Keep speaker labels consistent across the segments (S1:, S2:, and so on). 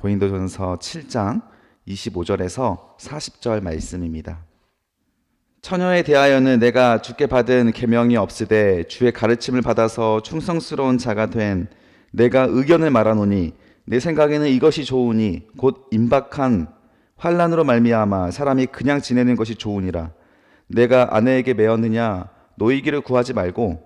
S1: 고린도전서 7장 25절에서 40절 말씀입니다. 처녀에 대하여는 내가 주께 받은 계명이 없으되 주의 가르침을 받아서 충성스러운 자가 된 내가 의견을 말하노니 내 생각에는 이것이 좋으니 곧 임박한 환난으로 말미암아 사람이 그냥 지내는 것이 좋으니라. 내가 아내에게 매었느냐 노이기를 구하지 말고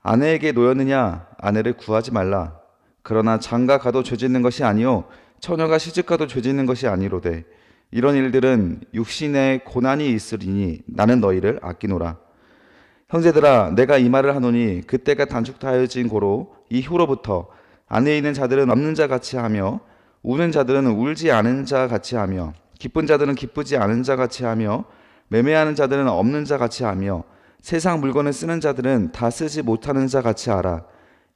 S1: 아내에게 노였느냐 아내를 구하지 말라. 그러나 장가 가도 죄짓는 것이 아니요 처녀가 시집가도 죄짓는 것이 아니로되 이런 일들은 육신에 고난이 있으리니 나는 너희를 아끼노라. 형제들아 내가 이 말을 하노니 그때가 단축하여진 고로 이후로부터 안에 있는 자들은 없는 자 같이 하며 우는 자들은 울지 않은 자 같이 하며 기쁜 자들은 기쁘지 않은 자 같이 하며 매매하는 자들은 없는 자 같이 하며 세상 물건을 쓰는 자들은 다 쓰지 못하는 자 같이 하라.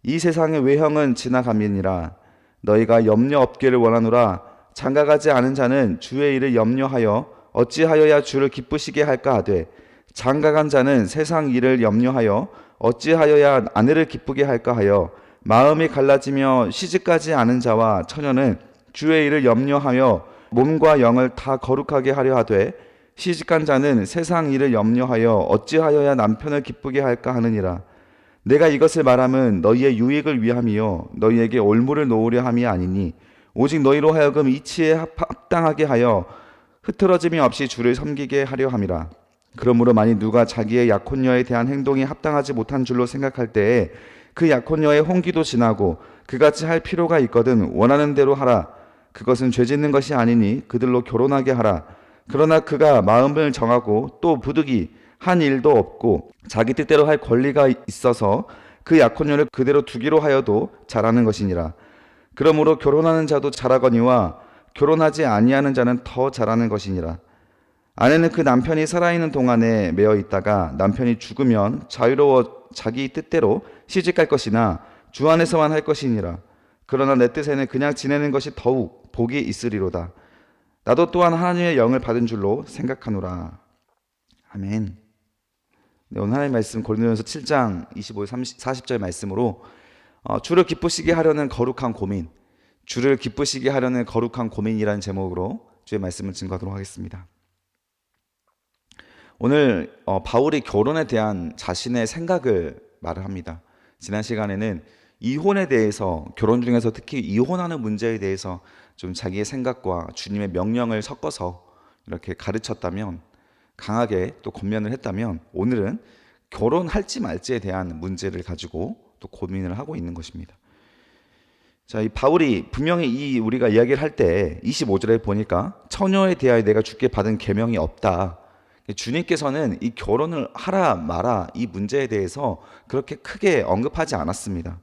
S1: 이 세상의 외형은 지나감이니라. 너희가 염려 없기를 원하노라. 장가가지 않은 자는 주의 일을 염려하여 어찌하여야 주를 기쁘시게 할까 하되 장가간 자는 세상 일을 염려하여 어찌하여야 아내를 기쁘게 할까 하여 마음이 갈라지며 시집가지 않은 자와 처녀는 주의 일을 염려하여 몸과 영을 다 거룩하게 하려 하되 시집간 자는 세상 일을 염려하여 어찌하여야 남편을 기쁘게 할까 하느니라. 내가 이것을 말함은 너희의 유익을 위함이요 너희에게 올무를 놓으려 함이 아니니 오직 너희로 하여금 이치에 합당하게 하여 흐트러짐이 없이 주를 섬기게 하려 함이라. 그러므로 만일 누가 자기의 약혼녀에 대한 행동이 합당하지 못한 줄로 생각할 때에 그 약혼녀의 혼기도 지나고 그같이 할 필요가 있거든 원하는 대로 하라. 그것은 죄짓는 것이 아니니 그들로 결혼하게 하라. 그러나 그가 마음을 정하고 또 부득이 한 일도 없고 자기 뜻대로 할 권리가 있어서 그 약혼녀를 그대로 두기로 하여도 잘하는 것이니라. 그러므로 결혼하는 자도 잘하거니와 결혼하지 아니하는 자는 더 잘하는 것이니라. 아내는 그 남편이 살아있는 동안에 매어 있다가 남편이 죽으면 자유로워 자기 뜻대로 시집갈 것이나 주 안에서만 할 것이니라. 그러나 내 뜻에는 그냥 지내는 것이 더욱 복이 있으리로다. 나도 또한 하나님의 영을 받은 줄로 생각하노라. 아멘. 네, 오늘 하나님의 말씀 고린도전서 7장 25, 30, 40절 말씀으로 주를 기쁘시게 하려는 거룩한 고민, 주를 기쁘시게 하려는 거룩한 고민이라는 제목으로 주의 말씀을 증거하도록 하겠습니다. 오늘 바울이 결혼에 대한 자신의 생각을 말을 합니다. 지난 시간에는 이혼에 대해서, 결혼 중에서 특히 이혼하는 문제에 대해서 좀 자기의 생각과 주님의 명령을 섞어서 이렇게 가르쳤다면, 강하게 또 권면을 했다면, 오늘은 결혼할지 말지에 대한 문제를 가지고 또 고민을 하고 있는 것입니다. 자, 이 바울이 분명히 우리가 이야기를 할 때 25절에 보니까 처녀에 대하여 내가 주께 받은 계명이 없다. 주님께서는 이 결혼을 하라 마라 이 문제에 대해서 그렇게 크게 언급하지 않았습니다.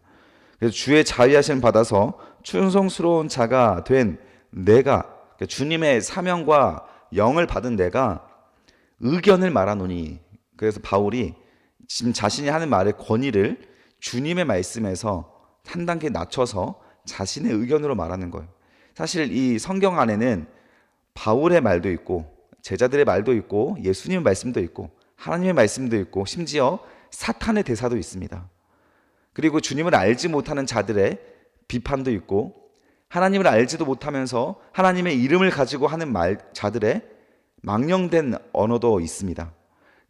S1: 그래서 주의 자위하심을 받아서 충성스러운 자가 된 내가, 그러니까 주님의 사명과 영을 받은 내가 의견을 말하노니, 그래서 바울이 지금 자신이 하는 말의 권위를 주님의 말씀에서 한 단계 낮춰서 자신의 의견으로 말하는 거예요. 사실 이 성경 안에는 바울의 말도 있고 제자들의 말도 있고 예수님의 말씀도 있고 하나님의 말씀도 있고 심지어 사탄의 대사도 있습니다. 그리고 주님을 알지 못하는 자들의 비판도 있고 하나님을 알지도 못하면서 하나님의 이름을 가지고 하는 자들의 망령된 언어도 있습니다.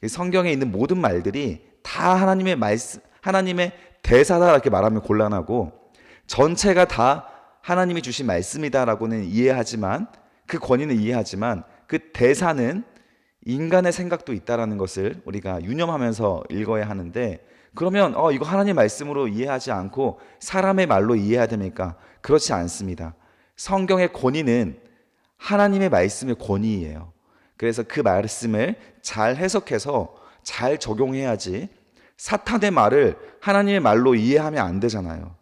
S1: 성경에 있는 모든 말들이 다 하나님의 말씀, 하나님의 대사다 이렇게 말하면 곤란하고, 전체가 다 하나님이 주신 말씀이다라고는 이해하지만, 그 권위는 이해하지만 그 대사는 인간의 생각도 있다라는 것을 우리가 유념하면서 읽어야 하는데, 그러면 이거 하나님 말씀으로 이해하지 않고 사람의 말로 이해해야 됩니까? 그렇지 않습니다. 성경의 권위는 하나님의 말씀의 권위예요. 그래서 그 말씀을 잘 해석해서 잘 적용해야지, 사탄의 말을 하나님의 말로 이해하면 안 되잖아요.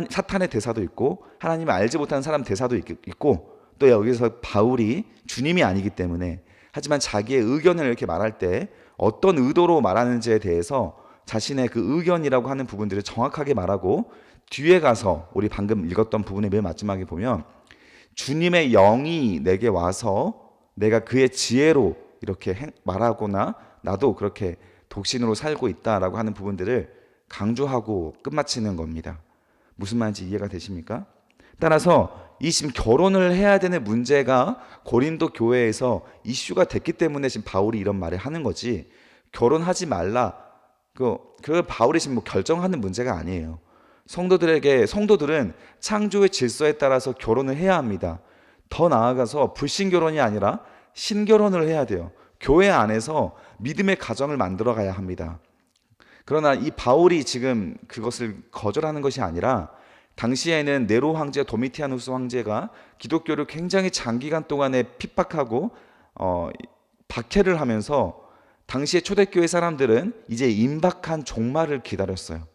S1: 사탄의 대사도 있고 하나님을 알지 못하는 사람 대사도 있고, 또 여기서 바울이 주님이 아니기 때문에, 하지만 자기의 의견을 이렇게 말할 때 어떤 의도로 말하는지에 대해서 자신의 그 의견이라고 하는 부분들을 정확하게 말하고, 뒤에 가서 우리 방금 읽었던 부분의 맨 마지막에 보면 주님의 영이 내게 와서 내가 그의 지혜로 이렇게 말하거나 나도 그렇게 독신으로 살고 있다라고 하는 부분들을 강조하고 끝마치는 겁니다. 무슨 말인지 이해가 되십니까? 따라서 이 지금 결혼을 해야 되는 문제가 고린도 교회에서 이슈가 됐기 때문에 지금 바울이 이런 말을 하는 거지, 결혼하지 말라, 그 바울이 지금 뭐 결정하는 문제가 아니에요. 성도들은 창조의 질서에 따라서 결혼을 해야 합니다. 더 나아가서 불신결혼이 아니라 신결혼을 해야 돼요. 교회 안에서 믿음의 가정을 만들어 가야 합니다. 그러나 이 바울이 지금 그것을 거절하는 것이 아니라, 당시에는 네로 황제, 도미티아누스 황제가 기독교를 굉장히 장기간 동안에 핍박하고 박해를 하면서 당시의 초대교회 사람들은 이제 임박한 종말을 기다렸어요.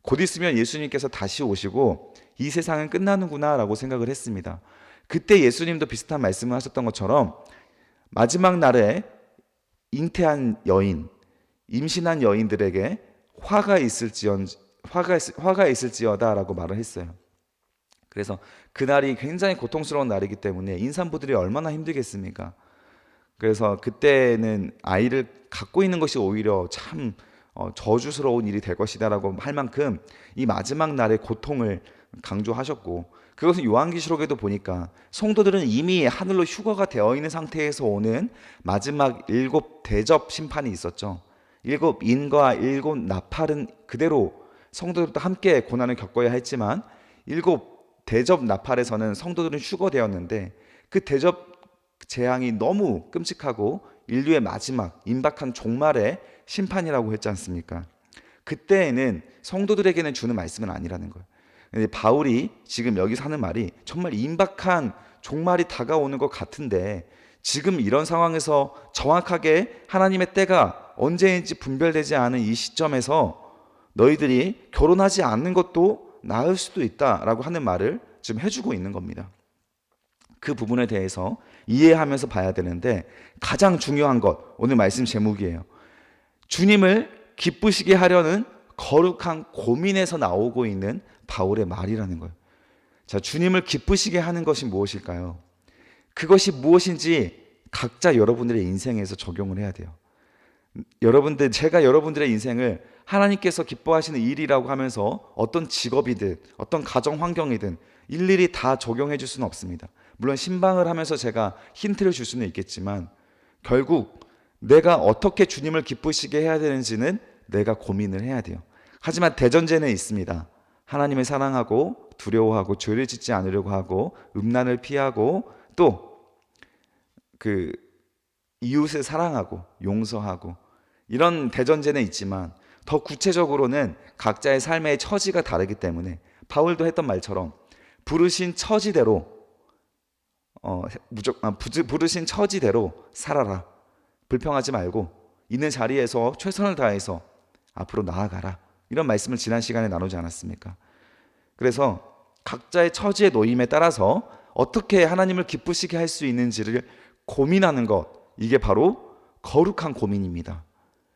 S1: 곧 있으면 예수님께서 다시 오시고 이 세상은 끝나는구나 라고 생각을 했습니다. 그때 예수님도 비슷한 말씀을 하셨던 것처럼 마지막 날에 잉태한 여인, 임신한 여인들에게 화가 있을지어다 라고 말을 했어요. 그래서 그날이 굉장히 고통스러운 날이기 때문에 임산부들이 얼마나 힘들겠습니까? 그래서 그때는 아이를 갖고 있는 것이 오히려 참 저주스러운 일이 될 것이다라고 할 만큼 이 마지막 날의 고통을 강조하셨고, 그것은 요한계시록에도 보니까 성도들은 이미 하늘로 휴거가 되어 있는 상태에서 오는 마지막 7 대접 심판이 있었죠. 7 인과 7 나팔은 그대로 성도들도 함께 고난을 겪어야 했지만 7 대접 나팔에서는 성도들은 휴거되었는데, 그 대접 재앙이 너무 끔찍하고 인류의 마지막 임박한 종말의 심판이라고 했지 않습니까? 그때에는 성도들에게는 주는 말씀은 아니라는 거예요. 근데 바울이 지금 여기서 하는 말이 정말 임박한 종말이 다가오는 것 같은데, 지금 이런 상황에서 정확하게 하나님의 때가 언제인지 분별되지 않은 이 시점에서 너희들이 결혼하지 않는 것도 나을 수도 있다라고 하는 말을 지금 해주고 있는 겁니다. 그 부분에 대해서 이해하면서 봐야 되는데, 가장 중요한 것, 오늘 말씀 제목이에요. 주님을 기쁘시게 하려는 거룩한 고민에서 나오고 있는 바울의 말이라는 거예요. 자, 주님을 기쁘시게 하는 것이 무엇일까요? 그것이 무엇인지 각자 여러분들의 인생에서 적용을 해야 돼요. 제가 여러분들의 인생을 하나님께서 기뻐하시는 일이라고 하면서 어떤 직업이든 어떤 가정 환경이든 일일이 다 적용해 줄 수는 없습니다. 물론 신방을 하면서 제가 힌트를 줄 수는 있겠지만, 결국 내가 어떻게 주님을 기쁘시게 해야 되는지는 내가 고민을 해야 돼요. 하지만 대전제는 있습니다. 하나님을 사랑하고 두려워하고 죄를 짓지 않으려고 하고 음란을 피하고 또 그 이웃을 사랑하고 용서하고, 이런 대전제는 있지만 더 구체적으로는 각자의 삶의 처지가 다르기 때문에 바울도 했던 말처럼 부르신 처지대로 부르신 처지대로 살아라. 불평하지 말고 있는 자리에서 최선을 다해서 앞으로 나아가라. 이런 말씀을 지난 시간에 나누지 않았습니까? 그래서 각자의 처지의 놓임에 따라서 어떻게 하나님을 기쁘시게 할 수 있는지를 고민하는 것, 이게 바로 거룩한 고민입니다.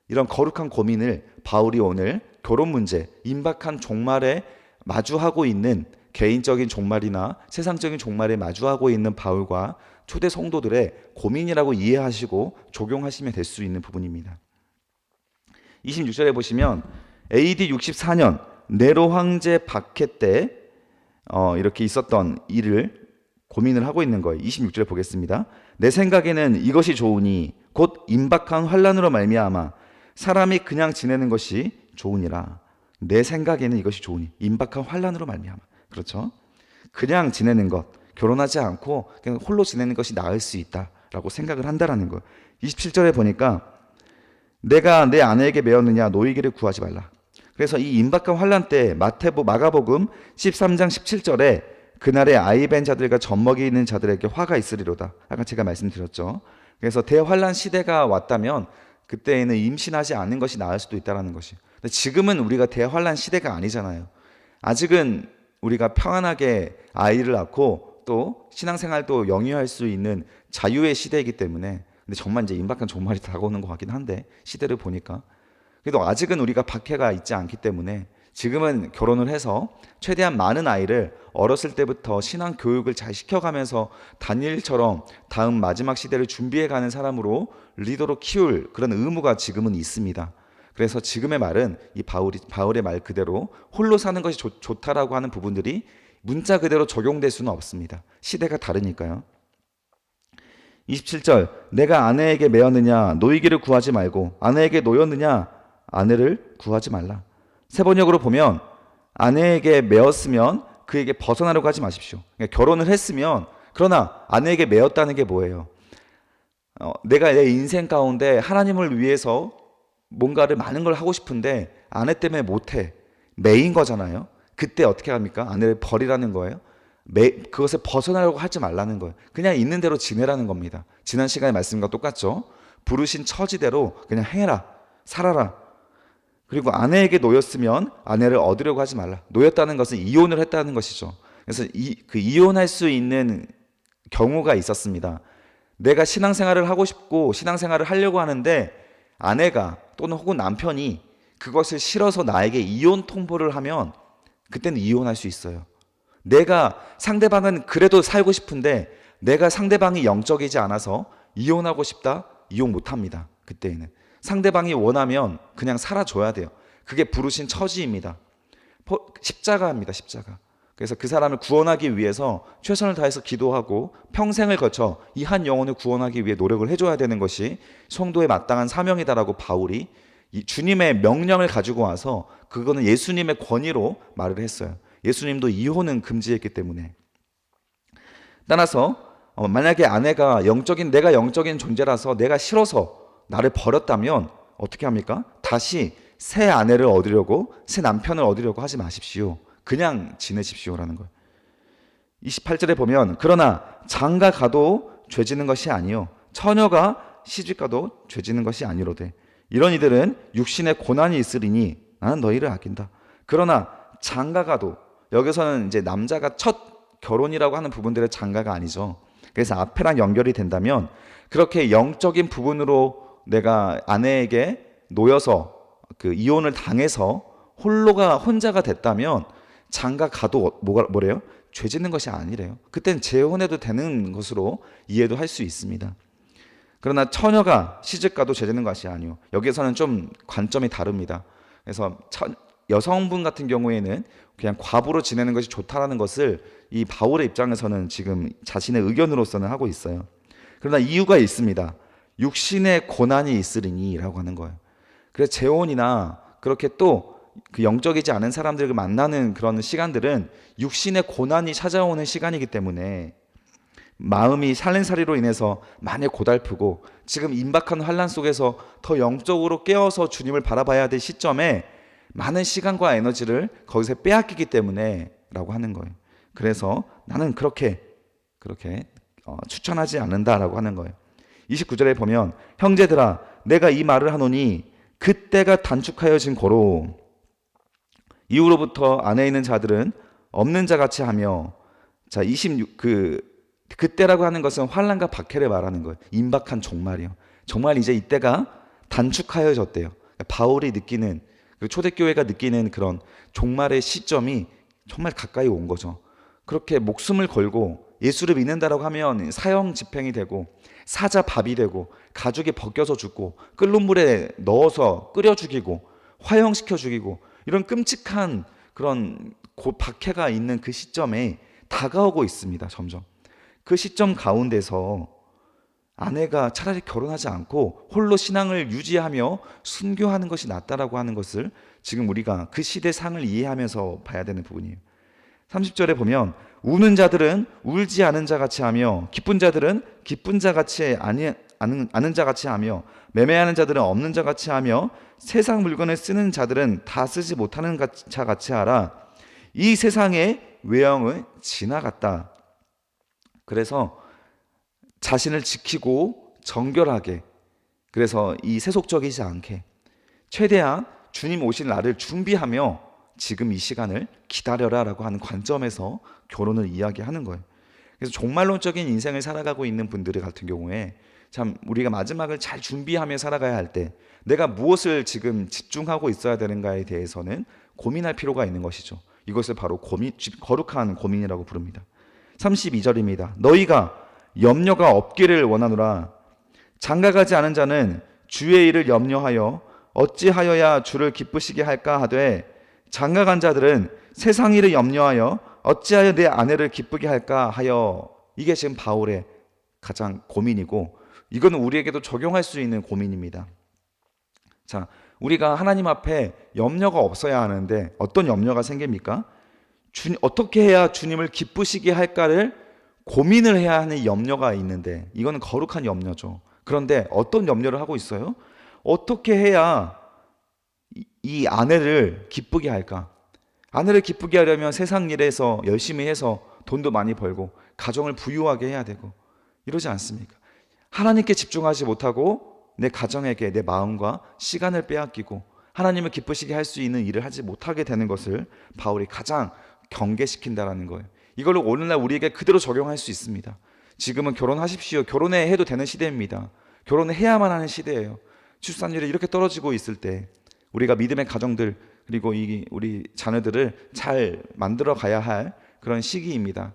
S1: 이런 거룩한 고민을 바울이 오늘 결혼 문제, 임박한 종말에 마주하고 있는, 개인적인 종말이나 세상적인 종말에 마주하고 있는 바울과 초대 성도들의 고민이라고 이해하시고 적용하시면 될 수 있는 부분입니다. 26절에 보시면 AD 64년 네로 황제 박해 때 이렇게 있었던 일을 고민을 하고 있는 거예요. 26절에 보겠습니다. 내 생각에는 이것이 좋으니 곧 임박한 환난으로 말미암아 사람이 그냥 지내는 것이 좋으니라. 내 생각에는 이것이 좋으니, 임박한 환난으로 말미암아. 그렇죠? 그냥 지내는 것, 결혼하지 않고 그냥 홀로 지내는 것이 나을 수 있다라고 생각을 한다라는 거예요. 27절에 보니까 내가 내 아내에게 매었느냐 노이기를 구하지 말라. 그래서 이 임박한 환난 때 마가복음 13장 17절에 그날에 아이 벤 자들과 젖먹이 있는 자들에게 화가 있으리로다. 아까 제가 말씀드렸죠. 그래서 대환란 시대가 왔다면 그때에는 임신하지 않는 것이 나을 수도 있다는 것이. 근데 지금은 우리가 대환란 시대가 아니잖아요. 아직은 우리가 평안하게 아이를 낳고 또 신앙생활도 영위할 수 있는 자유의 시대이기 때문에, 근데 정말 이제 임박한 종말이 다가오는 것 같긴 한데 시대를 보니까, 그래도 아직은 우리가 박해가 있지 않기 때문에 지금은 결혼을 해서 최대한 많은 아이를 어렸을 때부터 신앙 교육을 잘 시켜가면서 다니엘처럼 다음 마지막 시대를 준비해가는 사람으로 리더로 키울 그런 의무가 지금은 있습니다. 그래서 지금의 말은 이 바울의 말 그대로 홀로 사는 것이 좋다라고 하는 부분들이 문자 그대로 적용될 수는 없습니다. 시대가 다르니까요. 27절 내가 아내에게 매었느냐 노이기를 구하지 말고 아내에게 노였느냐 아내를 구하지 말라. 세번역으로 보면 아내에게 매었으면 그에게 벗어나려고 하지 마십시오. 그러니까 결혼을 했으면 그러나 아내에게 매었다는 게 뭐예요? 내가 내 인생 가운데 하나님을 위해서 뭔가를 많은 걸 하고 싶은데 아내 때문에 못해. 매인 거잖아요. 그때 어떻게 합니까? 아내를 버리라는 거예요. 그것을 벗어나려고 하지 말라는 거예요. 그냥 있는 대로 지내라는 겁니다. 지난 시간의 말씀과 똑같죠. 부르신 처지대로 그냥 행해라. 살아라. 그리고 아내에게 놓였으면 아내를 얻으려고 하지 말라. 놓였다는 것은 이혼을 했다는 것이죠. 그래서 이혼할 수 있는 경우가 있었습니다. 내가 신앙생활을 하고 싶고 신앙생활을 하려고 하는데 아내가 또는 혹은 남편이 그것을 싫어서 나에게 이혼 통보를 하면 그때는 이혼할 수 있어요. 내가 상대방은 그래도 살고 싶은데 내가 상대방이 영적이지 않아서 이혼하고 싶다? 이혼 못합니다. 그때에는 상대방이 원하면 그냥 살아줘야 돼요. 그게 부르신 처지입니다. 십자가입니다. 십자가. 그래서 그 사람을 구원하기 위해서 최선을 다해서 기도하고 평생을 거쳐 이 한 영혼을 구원하기 위해 노력을 해줘야 되는 것이 성도의 마땅한 사명이다라고 바울이 이 주님의 명령을 가지고 와서 그거는 예수님의 권위로 말을 했어요. 예수님도 이혼은 금지했기 때문에. 따라서 만약에 아내가 내가 영적인 존재라서 내가 싫어서 나를 버렸다면 어떻게 합니까? 다시 새 아내를 얻으려고 새 남편을 얻으려고 하지 마십시오. 그냥 지내십시오라는 거예요. 28절에 보면 그러나 장가 가도 죄지는 것이 아니요 처녀가 시집가도 죄지는 것이 아니로되 이런 이들은 육신의 고난이 있으리니 나는 너희를 아낀다. 그러나 장가 가도 여기서는 이제 남자가 첫 결혼이라고 하는 부분들의 장가가 아니죠. 그래서 앞에랑 연결이 된다면 그렇게 영적인 부분으로 내가 아내에게 놓여서 그 이혼을 당해서 혼자가 됐다면 장가 가도 뭐래요? 죄 짓는 것이 아니래요. 그땐 재혼해도 되는 것으로 이해도 할 수 있습니다. 그러나 처녀가 시집가도 죄 짓는 것이 아니요. 여기서는 좀 관점이 다릅니다. 그래서 여성분 같은 경우에는 그냥 과부로 지내는 것이 좋다라는 것을 이 바울의 입장에서는 지금 자신의 의견으로서는 하고 있어요. 그러나 이유가 있습니다. 육신의 고난이 있으리니 라고 하는 거예요. 그래서 재혼이나 그렇게 또 그 영적이지 않은 사람들을 만나는 그런 시간들은 육신의 고난이 찾아오는 시간이기 때문에 마음이 살림살이로 인해서 많이 고달프고 지금 임박한 환난 속에서 더 영적으로 깨어서 주님을 바라봐야 될 시점에 많은 시간과 에너지를 거기서 빼앗기기 때문에 라고 하는 거예요. 그래서 나는 그렇게 추천하지 않는다라고 하는 거예요. 29절에 보면 형제들아 내가 이 말을 하노니 그때가 단축하여진 고로 이후로부터 안에 있는 자들은 없는 자 같이 하며 자 26 그때라고 하는 것은 환난과 박해를 말하는 거예요. 임박한 종말이요. 정말 이제 이때가 단축하여졌대요. 바울이 느끼는 초대교회가 느끼는 그런 종말의 시점이 정말 가까이 온 거죠. 그렇게 목숨을 걸고 예수를 믿는다라고 하면 사형 집행이 되고 사자밥이 되고 가죽이 벗겨서 죽고 끓는 물에 넣어서 끓여 죽이고 화형시켜 죽이고 이런 끔찍한 그런 박해가 있는 그 시점에 다가오고 있습니다. 점점 그 시점 가운데서 아내가 차라리 결혼하지 않고 홀로 신앙을 유지하며 순교하는 것이 낫다라고 하는 것을 지금 우리가 그 시대 상을 이해하면서 봐야 되는 부분이에요. 30절에 보면 우는 자들은 울지 않은 자 같이 하며 기쁜 자들은 기쁜 자 같이 아는 자 같이 하며 매매하는 자들은 없는 자 같이 하며 세상 물건을 쓰는 자들은 다 쓰지 못하는 자 같이 하라. 이 세상의 외형은 지나갔다. 그래서 자신을 지키고 정결하게 그래서 이 세속적이지 않게 최대한 주님 오실 날을 준비하며 지금 이 시간을 기다려라라고 하는 관점에서 결혼을 이야기하는 거예요. 그래서 종말론적인 인생을 살아가고 있는 분들 같은 경우에 참 우리가 마지막을 잘 준비하며 살아가야 할 때 내가 무엇을 지금 집중하고 있어야 되는가에 대해서는 고민할 필요가 있는 것이죠. 이것을 바로 거룩한 고민이라고 부릅니다. 32절입니다. 너희가 염려가 없기를 원하노라. 장가가지 않은 자는 주의 일을 염려하여 어찌하여야 주를 기쁘시게 할까 하되 장가간 자들은 세상 일을 염려하여 어찌하여 내 아내를 기쁘게 할까 하여, 이게 지금 바울의 가장 고민이고, 이거는 우리에게도 적용할 수 있는 고민입니다. 자, 우리가 하나님 앞에 염려가 없어야 하는데 어떤 염려가 생깁니까? 어떻게 해야 주님을 기쁘시게 할까를 고민을 해야 하는 염려가 있는데, 이거는 거룩한 염려죠. 그런데 어떤 염려를 하고 있어요? 어떻게 해야 이 아내를 기쁘게 할까? 아내를 기쁘게 하려면 세상 일에서 열심히 해서 돈도 많이 벌고 가정을 부유하게 해야 되고 이러지 않습니까? 하나님께 집중하지 못하고 내 가정에게 내 마음과 시간을 빼앗기고 하나님을 기쁘시게 할 수 있는 일을 하지 못하게 되는 것을 바울이 가장 경계시킨다라는 거예요. 이걸로 오늘날 우리에게 그대로 적용할 수 있습니다. 지금은 결혼하십시오. 결혼해 해도 되는 시대입니다. 결혼을 해야만 하는 시대예요. 출산율이 이렇게 떨어지고 있을 때 우리가 믿음의 가정들, 그리고 우리 자녀들을 잘 만들어 가야 할 그런 시기입니다.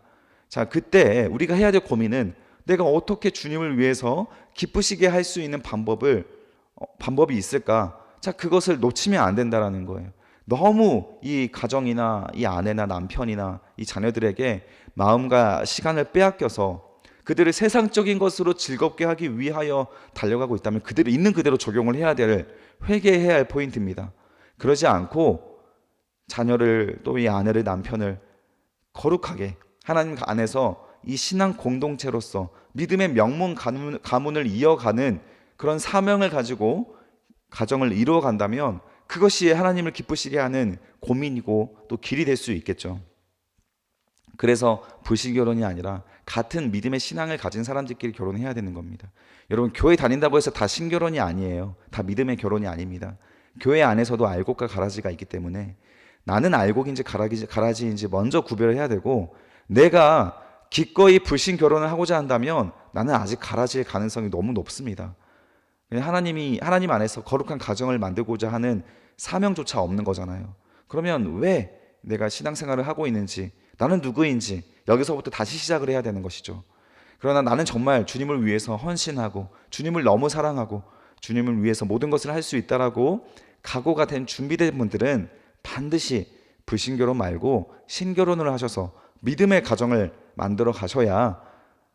S1: 자, 그때 우리가 해야 될 고민은 내가 어떻게 주님을 위해서 기쁘시게 할 수 있는 방법이 있을까? 자, 그것을 놓치면 안 된다라는 거예요. 너무 이 가정이나 이 아내나 남편이나 이 자녀들에게 마음과 시간을 빼앗겨서 그들을 세상적인 것으로 즐겁게 하기 위하여 달려가고 있다면 그들이 있는 그대로 적용을 해야 될, 회개해야 할 포인트입니다. 그러지 않고 자녀를, 또 이 아내를, 남편을 거룩하게 하나님 안에서 이 신앙 공동체로서 믿음의 명문 가문을 이어가는 그런 사명을 가지고 가정을 이루어 간다면 그것이 하나님을 기쁘시게 하는 고민이고 또 길이 될 수 있겠죠. 그래서 불신결혼이 아니라 같은 믿음의 신앙을 가진 사람들끼리 결혼해야 되는 겁니다. 여러분, 교회 다닌다고 해서 다 신결혼이 아니에요. 다 믿음의 결혼이 아닙니다. 교회 안에서도 알곡과 가라지가 있기 때문에 나는 알곡인지 가라지인지 먼저 구별을 해야 되고, 내가 기꺼이 불신 결혼을 하고자 한다면 나는 아직 가라지일 가능성이 너무 높습니다. 하나님 안에서 거룩한 가정을 만들고자 하는 사명조차 없는 거잖아요. 그러면 왜 내가 신앙생활을 하고 있는지, 나는 누구인지 여기서부터 다시 시작을 해야 되는 것이죠. 그러나 나는 정말 주님을 위해서 헌신하고 주님을 너무 사랑하고 주님을 위해서 모든 것을 할 수 있다라고 각오가 된 준비된 분들은 반드시 불신결혼 말고 신결혼을 하셔서 믿음의 가정을 만들어 가셔야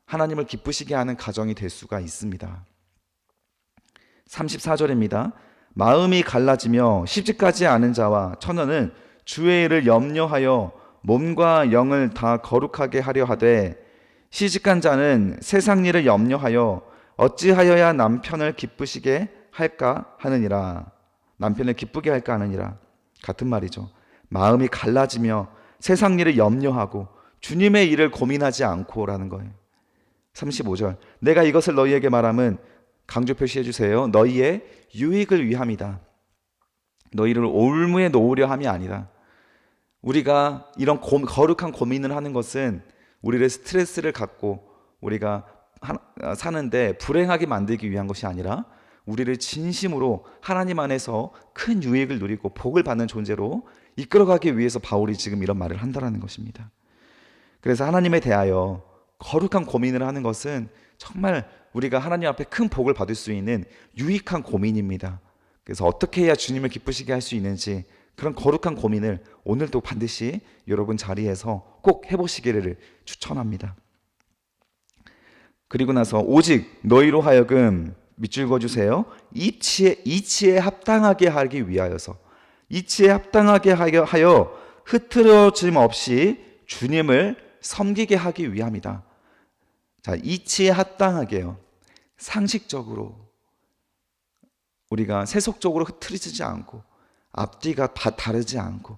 S1: 하나님을 기쁘시게 하는 가정이 될 수가 있습니다. 34절입니다. 마음이 갈라지며 시집가지 않은 자와 처녀는 주의 일을 염려하여 몸과 영을 다 거룩하게 하려 하되, 시집간 자는 세상 일을 염려하여 어찌하여야 남편을 기쁘시게 할까 하느니라. 남편을 기쁘게 할까 하느니라. 같은 말이죠. 마음이 갈라지며 세상 일을 염려하고 주님의 일을 고민하지 않고라는 거예요. 35절. 내가 이것을 너희에게 말함은, 강조 표시해 주세요, 너희의 유익을 위함이다. 너희를 올무에 놓으려 함이 아니라. 우리가 이런 거룩한 고민을 하는 것은 우리를 스트레스를 갖고 우리가 사는데 불행하게 만들기 위한 것이 아니라 우리를 진심으로 하나님 안에서 큰 유익을 누리고 복을 받는 존재로 이끌어가기 위해서 바울이 지금 이런 말을 한다는 것입니다. 그래서 하나님에 대하여 거룩한 고민을 하는 것은 정말 우리가 하나님 앞에 큰 복을 받을 수 있는 유익한 고민입니다. 그래서 어떻게 해야 주님을 기쁘시게 할 수 있는지, 그런 거룩한 고민을 오늘도 반드시 여러분 자리에서 꼭 해보시기를 추천합니다. 그리고 나서 오직 너희로 하여금, 밑줄 그어주세요, 이치에 합당하게 하기 위하여서, 이치에 합당하게 하여 흐트러짐 없이 주님을 섬기게 하기 위함이다. 자, 이치에 합당하게요. 상식적으로 우리가 세속적으로 흐트러지지 않고, 앞뒤가 다르지 않고,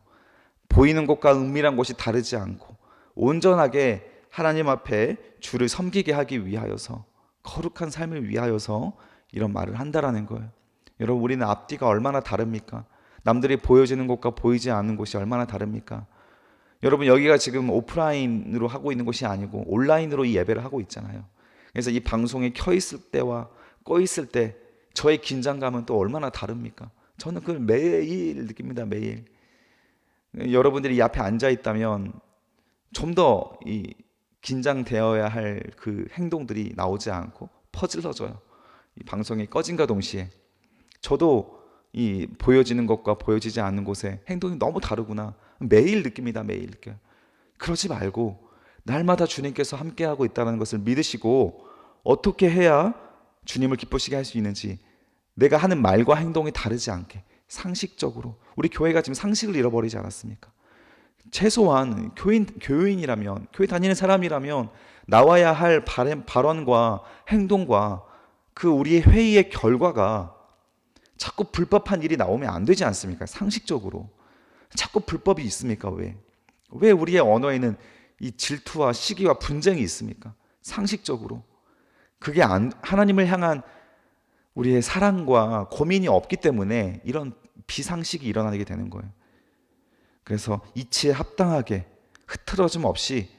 S1: 보이는 곳과 은밀한 곳이 다르지 않고, 온전하게 하나님 앞에 주를 섬기게 하기 위하여서, 거룩한 삶을 위하여서 이런 말을 한다라는 거예요. 여러분, 우리는 앞뒤가 얼마나 다릅니까? 남들이 보여지는 곳과 보이지 않는 곳이 얼마나 다릅니까? 여러분, 여기가 지금 오프라인으로 하고 있는 곳이 아니고 온라인으로 이 예배를 하고 있잖아요. 그래서 이 방송이 켜 있을 때와 꺼 있을 때 저의 긴장감은 또 얼마나 다릅니까? 저는 그걸 매일 느낍니다. 매일. 여러분들이 이 앞에 앉아 있다면 좀 더 이 긴장되어야 할 그 행동들이 나오지 않고 퍼질러져요. 이 방송이 꺼진과 동시에 저도 이 보여지는 것과 보여지지 않는 곳에 행동이 너무 다르구나 매일 느낍니다. 매일 느껴요. 그러지 말고 날마다 주님께서 함께하고 있다는 것을 믿으시고 어떻게 해야 주님을 기쁘시게 할 수 있는지, 내가 하는 말과 행동이 다르지 않게 상식적으로, 우리 교회가 지금 상식을 잃어버리지 않았습니까? 최소한 교인이라면, 교회 다니는 사람이라면 나와야 할 발언과 행동과 그 우리의 회의의 결과가 자꾸 불법한 일이 나오면 안 되지 않습니까? 상식적으로. 자꾸 불법이 있습니까? 왜 우리의 언어에는 이 질투와 시기와 분쟁이 있습니까? 상식적으로. 그게 하나님을 향한 우리의 사랑과 고민이 없기 때문에 이런 비상식이 일어나게 되는 거예요. 그래서 이치에 합당하게 흐트러짐 없이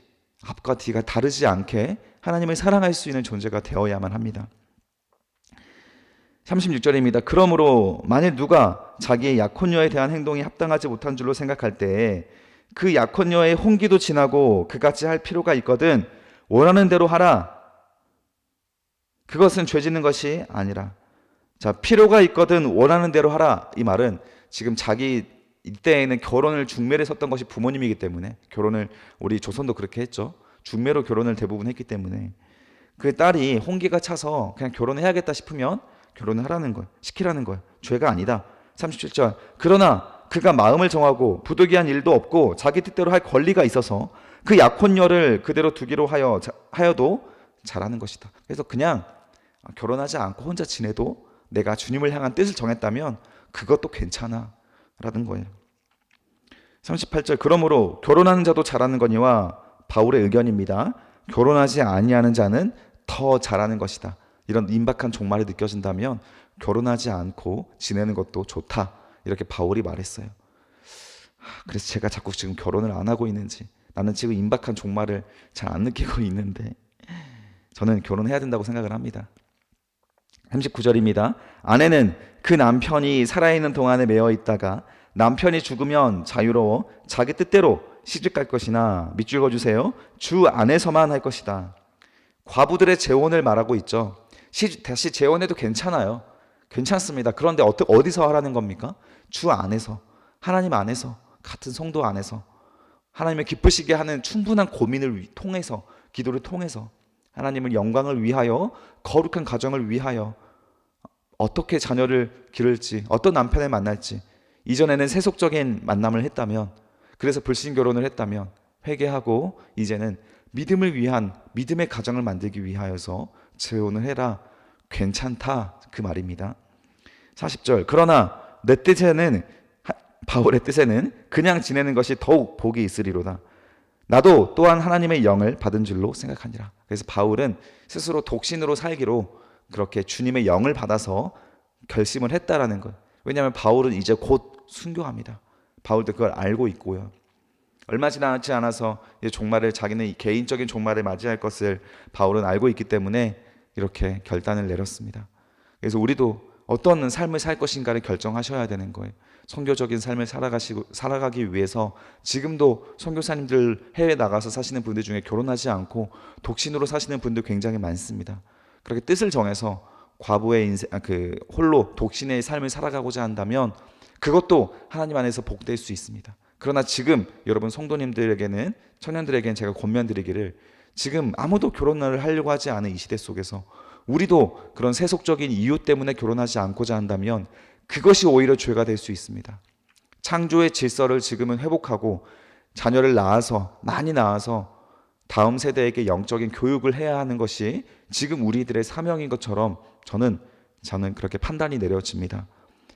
S1: 앞과 뒤가 다르지 않게 하나님을 사랑할 수 있는 존재가 되어야만 합니다. 36절입니다. 그러므로 만일 누가 자기의 약혼녀에 대한 행동이 합당하지 못한 줄로 생각할 때에 그 약혼녀의 혼기도 지나고 그같이 할 필요가 있거든 원하는 대로 하라. 그것은 죄 짓는 것이 아니라. 자, 필요가 있거든 원하는 대로 하라. 이 말은 지금 자기 이때에는 결혼을 중매를 섰던 것이 부모님이기 때문에, 결혼을 우리 조선도 그렇게 했죠. 중매로 결혼을 대부분 했기 때문에 그 딸이 홍기가 차서 그냥 결혼해야겠다 싶으면 결혼을 하라는 거예요. 시키라는 거예요. 죄가 아니다. 37절. 그러나 그가 마음을 정하고 부득이한 일도 없고 자기 뜻대로 할 권리가 있어서 그 약혼녀를 그대로 두기로 하여도 잘하는 것이다. 그래서 그냥 결혼하지 않고 혼자 지내도 내가 주님을 향한 뜻을 정했다면 그것도 괜찮아 라는 거예요. 38절. 그러므로 결혼하는 자도 잘하는 거니와, 바울의 의견입니다. 결혼하지 아니하는 자는 더 잘하는 것이다. 이런 임박한 종말이 느껴진다면 결혼하지 않고 지내는 것도 좋다, 이렇게 바울이 말했어요. 그래서 제가 자꾸 지금 결혼을 안 하고 있는지, 나는 지금 임박한 종말을 잘 안 느끼고 있는데 저는 결혼해야 된다고 생각을 합니다. 39절입니다. 아내는 그 남편이 살아있는 동안에 매어 있다가 남편이 죽으면 자유로워 자기 뜻대로 시집갈 것이나, 밑줄 그어주세요, 주 안에서만 할 것이다. 과부들의 재혼을 말하고 있죠. 다시 재혼해도 괜찮아요. 괜찮습니다. 그런데 어디서 하라는 겁니까? 주 안에서, 하나님 안에서, 같은 성도 안에서 하나님을 기쁘시게 하는 충분한 고민을 통해서, 기도를 통해서 하나님을 영광을 위하여, 거룩한 가정을 위하여 어떻게 자녀를 기를지, 어떤 남편을 만날지, 이전에는 세속적인 만남을 했다면, 그래서 불신결혼을 했다면 회개하고 이제는 믿음을 위한, 믿음의 가정을 만들기 위하여서 재혼을 해라. 괜찮다, 그 말입니다. 40절. 그러나 내 뜻에는, 바울의 뜻에는 그냥 지내는 것이 더욱 복이 있으리로다. 나도 또한 하나님의 영을 받은 줄로 생각하니라. 그래서 바울은 스스로 독신으로 살기로 그렇게 주님의 영을 받아서 결심을 했다라는 것. 왜냐하면 바울은 이제 곧 순교합니다. 바울도 그걸 알고 있고요. 얼마 지나지 않아서 이제 종말을, 자기는 개인적인 종말을 맞이할 것을 바울은 알고 있기 때문에 이렇게 결단을 내렸습니다. 그래서 우리도 어떤 삶을 살 것인가를 결정하셔야 되는 거예요. 선교적인 삶을 살아가기 위해서 지금도 선교사님들 해외 나가서 사시는 분들 중에 결혼하지 않고 독신으로 사시는 분들 굉장히 많습니다. 그렇게 뜻을 정해서 과부의 인생, 홀로 독신의 삶을 살아가고자 한다면 그것도 하나님 안에서 복될 수 있습니다. 그러나 지금 여러분 성도님들에게는, 청년들에게는 제가 권면드리기를, 지금 아무도 결혼을 하려고 하지 않은 이 시대 속에서 우리도 그런 세속적인 이유 때문에 결혼하지 않고자 한다면 그것이 오히려 죄가 될 수 있습니다. 창조의 질서를 지금은 회복하고 자녀를 많이 낳아서 다음 세대에게 영적인 교육을 해야 하는 것이 지금 우리들의 사명인 것처럼 저는 그렇게 판단이 내려집니다.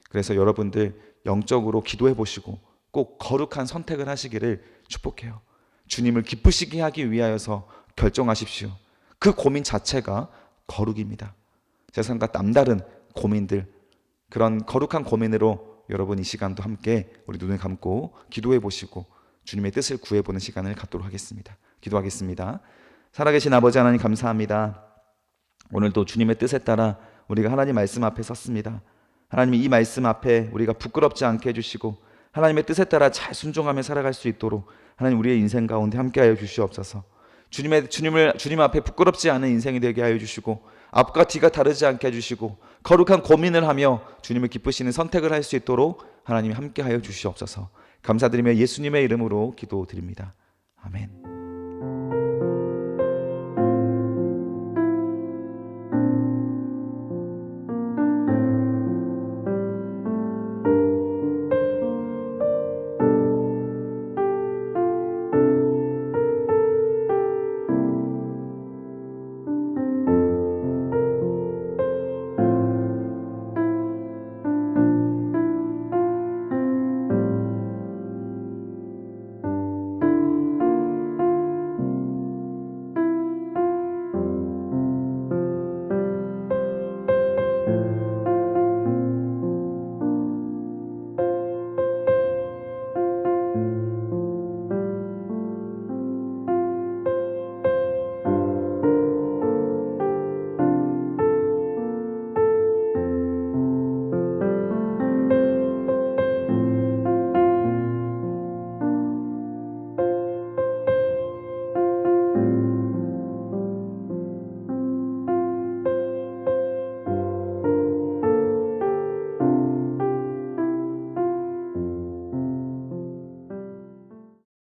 S1: 그래서 여러분들 영적으로 기도해 보시고 꼭 거룩한 선택을 하시기를 축복해요. 주님을 기쁘시게 하기 위하여서 결정하십시오. 그 고민 자체가 거룩입니다. 세상과 남다른 고민들, 그런 거룩한 고민으로 여러분 이 시간도 함께 우리 눈을 감고 기도해 보시고 주님의 뜻을 구해보는 시간을 갖도록 하겠습니다. 기도하겠습니다. 살아계신 아버지 하나님, 감사합니다. 오늘도 주님의 뜻에 따라 우리가 하나님 말씀 앞에 섰습니다. 하나님, 이 말씀 앞에 우리가 부끄럽지 않게 해주시고 하나님의 뜻에 따라 잘 순종하며 살아갈 수 있도록 하나님, 우리의 인생 가운데 함께하여 주시옵소서. 주님 앞에 부끄럽지 않은 인생이 되게 하여 주시고 앞과 뒤가 다르지 않게 해주시고 거룩한 고민을 하며 주님을 기쁘시는 선택을 할 수 있도록 하나님이 함께하여 주시옵소서. 감사드리며 예수님의 이름으로 기도드립니다. 아멘.